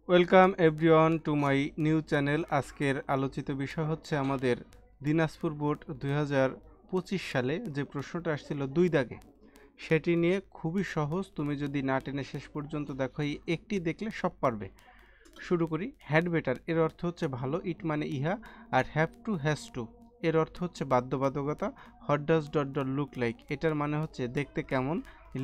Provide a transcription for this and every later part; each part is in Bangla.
Welcome everyone to my new channel. আজকের আলোচিত বিষয় হচ্ছে আমাদের দিনাজপুর বোর্ড 2025 সালে যে প্রশ্নটা আসছিল 2 দাগে, সেটি নিয়ে খুবই সহজ। তুমি যদি না টেনে শেষ পর্যন্ত দেখো, এই একটি দেখলে সব পারবে। শুরু করি। হ্যাড বেটার এর অর্থ হচ্ছে ভালো, ইট মানে ইহা, আর হ্যাভ টু হ্যাজ টু এর অর্থ হচ্ছে বাধ্যবাধকতা। What does dot dot look like এটার মানে হচ্ছে দেখতে কেমন।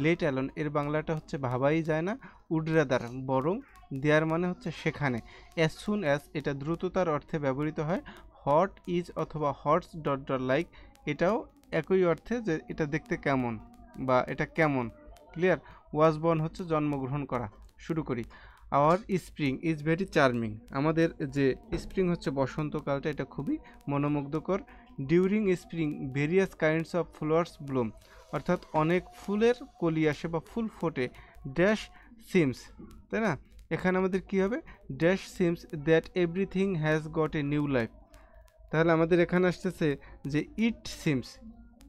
লেট অ্যালোন এর বাংলাটা হচ্ছে ভাবাই যায় না। উড রাদার বরং। দেয়ার মানে হচ্ছে সেখানে। অ্যাজ সুন অ্যাজ এটা দ্রুততার অর্থে ব্যবহৃত হয়। হট ইজ অথবা হটস ডট ডট লাইক এটাও একই অর্থে, যে এটা দেখতে কেমন বা এটা কেমন। ক্লিয়ার। ওয়াজ বর্ন হচ্ছে জন্মগ্রহণ করা। শুরু করি। Our spring is very charming আমাদের যে স্প্রিং হচ্ছে বসন্তকালটা, এটা খুবই মনোমুগ্ধকর। During spring various kinds of flowers bloom অর্থাৎ অনেক ফুলের কলি আসে বা ফুল ফোটে। ড্যাশ সিমস, তাই না? এখানে আমাদের কি হবে? Dash seems that everything has got a new life. তাহলে আমাদের এখানে আসতেছে যে ইট সিমস,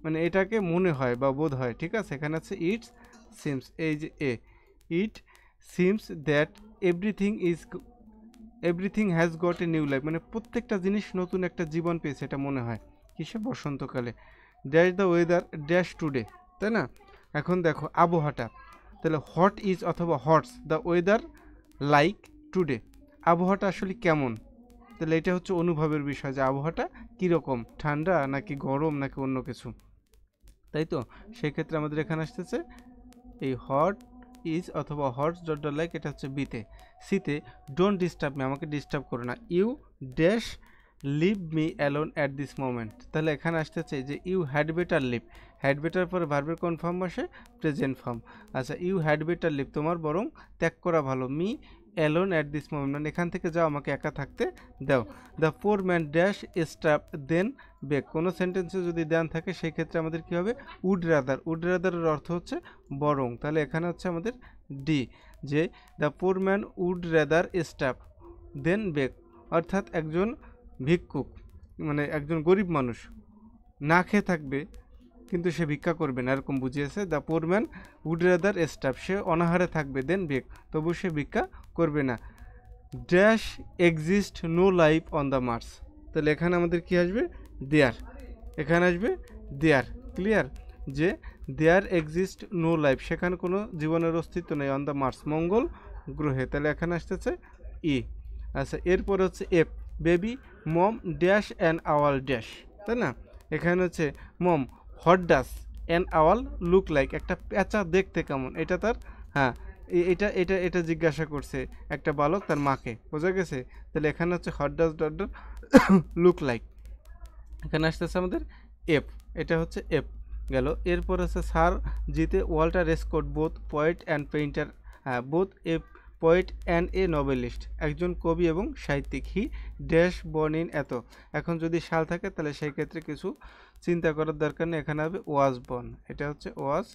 মানে এটাকে মনে হয় বা বোধ হয়। ঠিক আছে, এখানে আছে ইটস সিমস, এই যে এ it seems that everything has got a new life, মানে প্রত্যেকটা জিনিস নতুন একটা জীবন পেয়েছে, এটা মনে হয় কিসে? বসন্তকালে। Dash the weather dash today, তাই না? এখন দেখো আবহাওয়াটা, তাহলে হোয়াট ইজ অথবা what's the weather like today, আবহাওয়াটা আসলে কেমন? তাহলে এটা হচ্ছে অনুভবের বিষয়, যে আবহাওয়াটা কীরকম, ঠান্ডা নাকি গরম নাকি অন্য কিছু, তাই তো? সেক্ষেত্রে আমাদের এখানে আসতেছে এই হট ইজ অথবা হটস ডট ডট লাইক, এটা হচ্ছে বিতে। সিতে ডোন্ট ডিস্টার্ব মি, আমাকে ডিস্টার্ব করো না। You dash leave me alone at this moment, তাহলে এখানে আসতেছে যে you had better leave, had better পরে ভার্বের কোন ফর্ম আসে? Present form. আচ্ছা, ইউ হ্যাড বেটার লিভ তোমার বরং ত্যাগ করা ভালো। Me alone at this moment মানে এখান থেকে যাও, আমাকে একা থাকতে দাও। The poor man dash starve than beg, কোনো সেন্টেন্সে যদি দেন থাকে সেই ক্ষেত্রে আমাদের কী হবে? উড রাদার, উড রাদারের অর্থ হচ্ছে বরং, তাহলে এখানে হচ্ছে আমাদের ডি, যে the poor man would rather starve than beg, অর্থাৎ একজন ভিক্ষুক মানে একজন গরিব মানুষ না খেয়ে থাকবে কিন্তু সে ভিক্ষা করবে না, এরকম বুঝিয়েছে। The poor man would rather starve, সে অনাহারে থাকবে দেন বেক, তবু সে ভিক্ষা করবে না। Dash exist no life on the Mars, তাহলে এখানে আমাদের কি আসবে? দেয়ার, এখানে আসবে দেয়ার। ক্লিয়ার, যে দেয়ার এক্সিস্ট নো লাইফ, সেখানে কোনো জীবনের অস্তিত্ব নেই। অন দ্য মার্স মঙ্গল গ্রহে, তাহলে এখানে আসতেছে ই। আচ্ছা, এরপর হচ্ছে F, baby mom dash an owl dash, তাই না? এখানে হচ্ছে mom what does an owl look like, একটা পেঁচা দেখতে কেমন, এটা তার, হ্যাঁ এটা এটা এটা জিজ্ঞাসা করছে একটা বালক তার মাকে, বোঝা গেছে? তাহলে এখানে হচ্ছে what does dot dot look like, এখানে আসতেছে আমাদের এফ, এটা হচ্ছে এফ গেল। এরপর হচ্ছে স্যার জিতে Walter Scott both poet and painter, both a poet and a noblest, একজন কবি এবং সাহিত্যিক। হি ড্যাশ বর্ন ইন এত, এখন যদি সাল থাকে তাহলে সেই ক্ষেত্রে কিছু চিন্তা করার দরকার নেই, এখানে হবে ওয়াজ বর্ন, এটা হচ্ছে was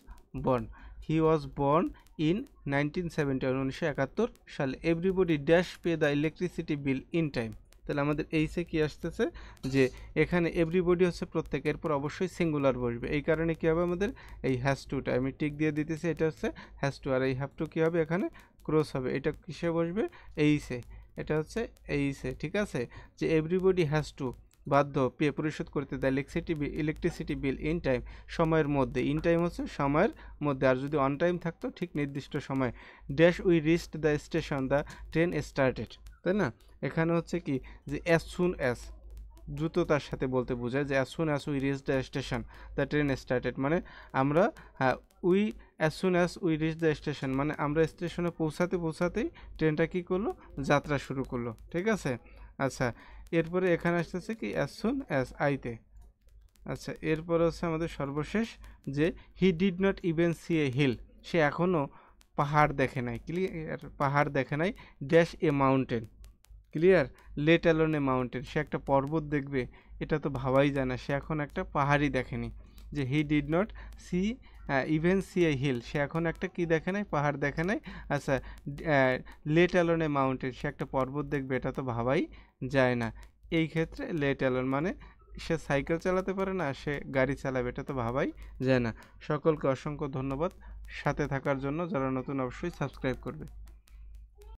born. He was born in 1971 সালে। Everybody dash pay the electricity bill in time, তাহলে আমাদের এইসে কি আসতেছে? যে এখানে এভরিবডি হচ্ছে প্রত্যেক, এরপর অবশ্যই সিঙ্গুলার বসবে, এই কারণে কী হবে? আমাদের এই হ্যাজ টুটা আমি টিক দিয়ে দিতেছি, এটা হচ্ছে হ্যাজ টু, আর এই হ্যাভ টু কী হবে? এখানে ক্রস হবে, এটা কিসে বসবে? এইসে, এটা হচ্ছে এইসে। ঠিক আছে, যে এভরিবডি হ্যাজ টু বাধ্য পে পরিশোধ করতে দেয় ইলেকট্রিসিটি বিল ইন টাইম, সময়ের মধ্যে। ইন টাইম হচ্ছে সময়ের মধ্যে, আর যদি অন টাইম থাকতো ঠিক নির্দিষ্ট সময়। Dash we reached the station the train started, তাই না? এখানে হচ্ছে কি, যে অ্যাজ সুন অ্যাজ দ্রুততার সাথে বলতে বোঝায়, যে as soon as we reach the station the train started, মানে আমরা, হ্যাঁ we as soon as we reach the station মানে আমরা স্টেশনে পৌঁছাতেই ট্রেনটা কী করলো? যাত্রা শুরু করলো। ঠিক আছে। আচ্ছা, এরপরে এখানে আসতেছে কি অ্যাজ সুন অ্যাজ আইতে। আচ্ছা, এরপরে হচ্ছে আমাদের সর্বশেষ, যে he did not even see a hill, সে এখনও পাহাড় দেখে নাই। ক্লিয়ার, পাহাড় দেখে নাই। Dash a mountain, clear, let alone a mountain, সে একটা পর্বত দেখবে এটা তো ভাবাই যায় না, সে এখন একটা পাহাড়ই দেখেনি। যে he did not see even see a hill, সে এখন একটা কি দেখে নাই? পাহাড় দেখে নাই। আচ্ছা, লেট অ্যালোন এ মাউন্টেন, সে একটা পর্বত দেখবে এটা তো ভাবাই যায় না। এই ক্ষেত্রে লেট অ্যালোন মানে সে সাইকেল চালাতে পারে না, সে গাড়ি চালাবে এটা তো ভাবাই যায় না। সকলকে অসংখ্য ধন্যবাদ সাথে থাকার জন্য, যারা নতুন অবশ্যই সাবস্ক্রাইব করবে।